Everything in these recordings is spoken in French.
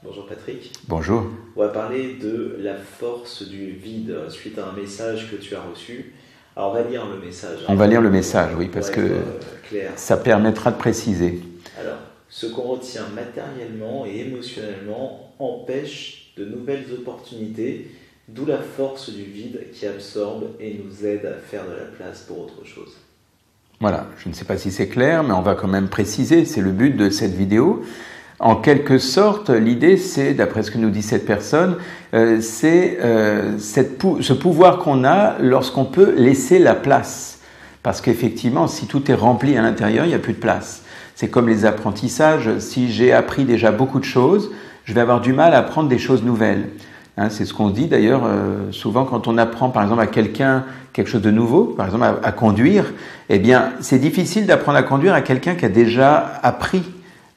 Bonjour Patrick. Bonjour. On va parler de la force du vide suite à un message que tu as reçu. Alors on va lire le message. On va lire le message, oui, parce que clair. Ça permettra de préciser. Alors, ce qu'on retient matériellement et émotionnellement empêche de nouvelles opportunités, d'où la force du vide qui absorbe et nous aide à faire de la place pour autre chose. Voilà, je ne sais pas si c'est clair, mais on va quand même préciser, c'est le but de cette vidéo. En quelque sorte, l'idée, c'est, d'après ce que nous dit cette personne, c'est ce pouvoir qu'on a lorsqu'on peut laisser la place. Parce qu'effectivement, si tout est rempli à l'intérieur, il n'y a plus de place. C'est comme les apprentissages. Si j'ai appris déjà beaucoup de choses, je vais avoir du mal à apprendre des choses nouvelles. Hein, c'est ce qu'on dit d'ailleurs souvent quand on apprend par exemple à quelqu'un quelque chose de nouveau, par exemple à conduire. Eh bien, c'est difficile d'apprendre à conduire à quelqu'un qui a déjà appris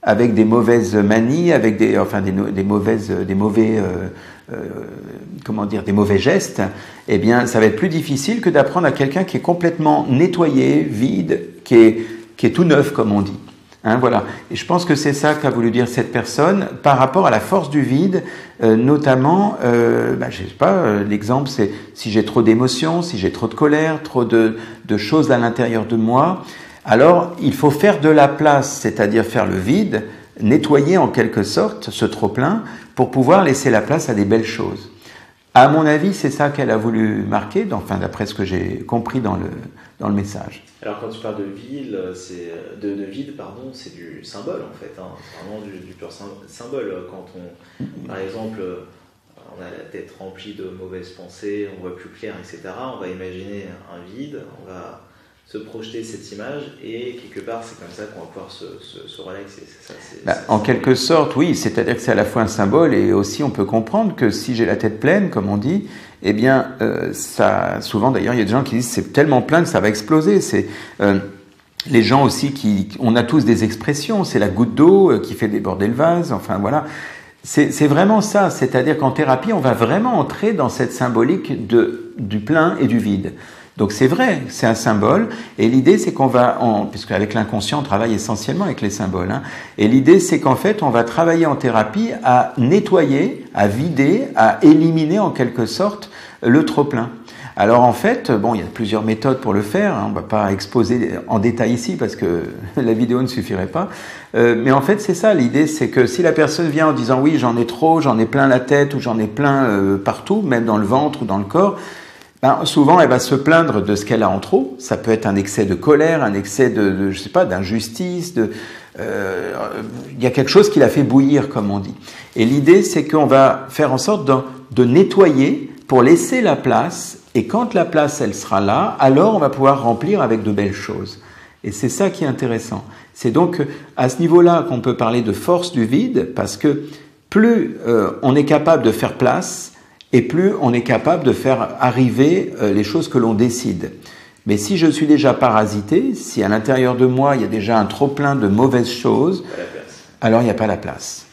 avec des mauvaises manies, avec des mauvais gestes. Eh bien, ça va être plus difficile que d'apprendre à quelqu'un qui est complètement nettoyé, vide, qui est tout neuf, comme on dit. Hein, voilà. Et je pense que c'est ça qu'a voulu dire cette personne par rapport à la force du vide, notamment, je sais pas, l'exemple c'est si j'ai trop d'émotions, si j'ai trop de colère, trop de choses à l'intérieur de moi, alors il faut faire de la place, c'est-à-dire faire le vide, nettoyer en quelque sorte ce trop-plein pour pouvoir laisser la place à des belles choses. À mon avis, c'est ça qu'elle a voulu marquer, d'après ce que j'ai compris dans le message. Alors quand tu parles de vide, c'est du symbole en fait, hein. C'est vraiment du pur symbole. Quand par exemple, on a la tête remplie de mauvaises pensées, on voit plus clair, etc. On va imaginer un vide, on va se projeter cette image et quelque part c'est comme ça qu'on va pouvoir se relaxer. C'est ça, en quelque sorte, oui, c'est-à-dire que c'est à la fois un symbole et aussi on peut comprendre que si j'ai la tête pleine, comme on dit, eh bien, souvent d'ailleurs il y a des gens qui disent c'est tellement plein que ça va exploser. Les gens aussi on a tous des expressions, c'est la goutte d'eau qui fait déborder le vase, enfin voilà. C'est vraiment ça, c'est-à-dire qu'en thérapie on va vraiment entrer dans cette symbolique du plein et du vide. Donc c'est vrai, c'est un symbole, et l'idée c'est qu'on va, puisque avec l'inconscient on travaille essentiellement avec les symboles, hein, et l'idée c'est qu'en fait on va travailler en thérapie à nettoyer, à vider, à éliminer en quelque sorte le trop-plein. Alors en fait, il y a plusieurs méthodes pour le faire, hein, on ne va pas exposer en détail ici parce que la vidéo ne suffirait pas, mais en fait c'est ça, l'idée c'est que si la personne vient en disant oui j'en ai trop, j'en ai plein la tête ou j'en ai plein partout, même dans le ventre ou dans le corps, souvent, elle va se plaindre de ce qu'elle a en trop. Ça peut être un excès de colère, un excès d'injustice. Il y a quelque chose qui l'a fait bouillir, comme on dit. Et l'idée, c'est qu'on va faire en sorte de nettoyer pour laisser la place. Et quand la place, elle sera là, alors on va pouvoir remplir avec de belles choses. Et c'est ça qui est intéressant. C'est donc à ce niveau-là qu'on peut parler de force du vide, parce que plus on est capable de faire place, et plus on est capable de faire arriver les choses que l'on décide. Mais si je suis déjà parasité, si à l'intérieur de moi il y a déjà un trop-plein de mauvaises choses, alors il n'y a pas la place.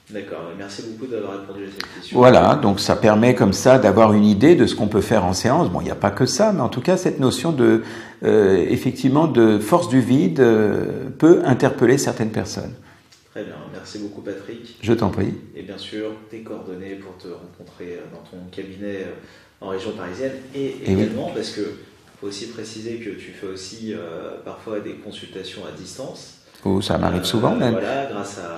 D'accord, merci beaucoup d'avoir répondu à cette question. Voilà, donc ça permet comme ça d'avoir une idée de ce qu'on peut faire en séance. Bon, il n'y a pas que ça, mais en tout cas cette notion effectivement de force du vide peut interpeller certaines personnes. Très bien, merci beaucoup Patrick. Je t'en prie. Et bien sûr, tes coordonnées pour te rencontrer dans ton cabinet en région parisienne. Et également, oui, parce qu'il faut aussi préciser que tu fais aussi parfois des consultations à distance. Oh, ça m'arrive souvent même. Voilà, grâce à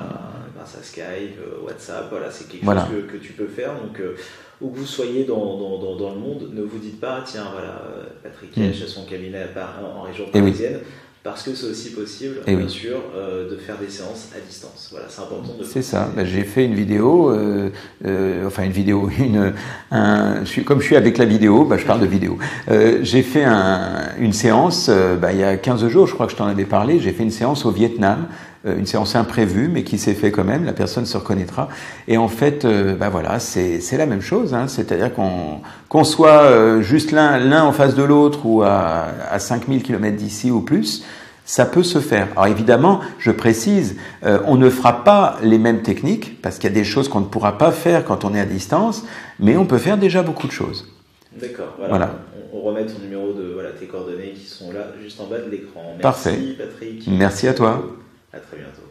Skype, WhatsApp, voilà, c'est quelque chose que tu peux faire. Donc, où que vous soyez dans le monde, ne vous dites pas, tiens, voilà, Patrick Hesch a son cabinet en région parisienne. Oui. Parce que c'est aussi possible, bien sûr, de faire des séances à distance. Voilà, c'est important de. C'est ça. J'ai fait une vidéo, comme je suis avec la vidéo, je parle de vidéo. J'ai fait une séance, il y a 15 jours, je crois que je t'en avais parlé. J'ai fait une séance au Vietnam, une séance imprévue, mais qui s'est fait quand même. La personne se reconnaîtra. Et en fait, c'est la même chose. Hein, c'est-à-dire qu'on soit juste l'un en face de l'autre ou à 5000 km d'ici ou plus. Ça peut se faire. Alors évidemment, je précise, on ne fera pas les mêmes techniques parce qu'il y a des choses qu'on ne pourra pas faire quand on est à distance, mais on peut faire déjà beaucoup de choses. D'accord. Voilà. On remet ton numéro tes coordonnées qui sont là juste en bas de l'écran. Merci. Parfait. Patrick. Merci à toi. À très bientôt.